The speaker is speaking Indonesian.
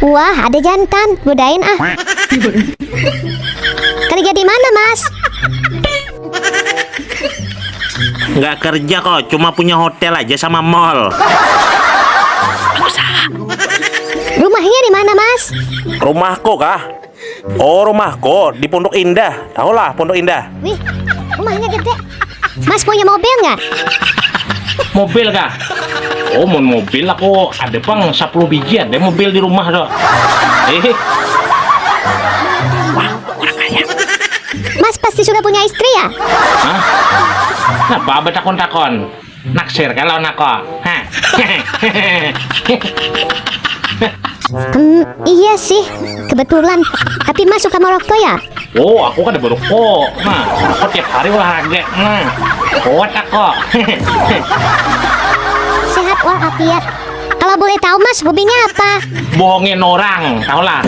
Wah, ada jantan. Godain ah. Kerja di mana, Mas? Nggak kerja kok, cuma punya hotel aja sama mall. Rumahnya di mana, Mas? Rumahku kah? Oh, rumahku di Pondok Indah. Tahu lah Pondok Indah. Wih, rumahnya gede. Mas punya mobil nggak? Mobil kah? Oh, mau mobil aku ada bang 10 biji ada mobil di rumah dong. Mas pasti sudah punya istri ya? Hah? Kenapa abah takon-takon? Naksir kalau nako? Hah? Iya sih, kebetulan. Tapi Mas suka merokok ya? Oh, aku kan ada berokok. Nah, aku tiap hari olahraga. Kuat aku. Sehat walafiat. Kalau boleh tahu Mas, hobinya apa? Bohongin orang, tau lah.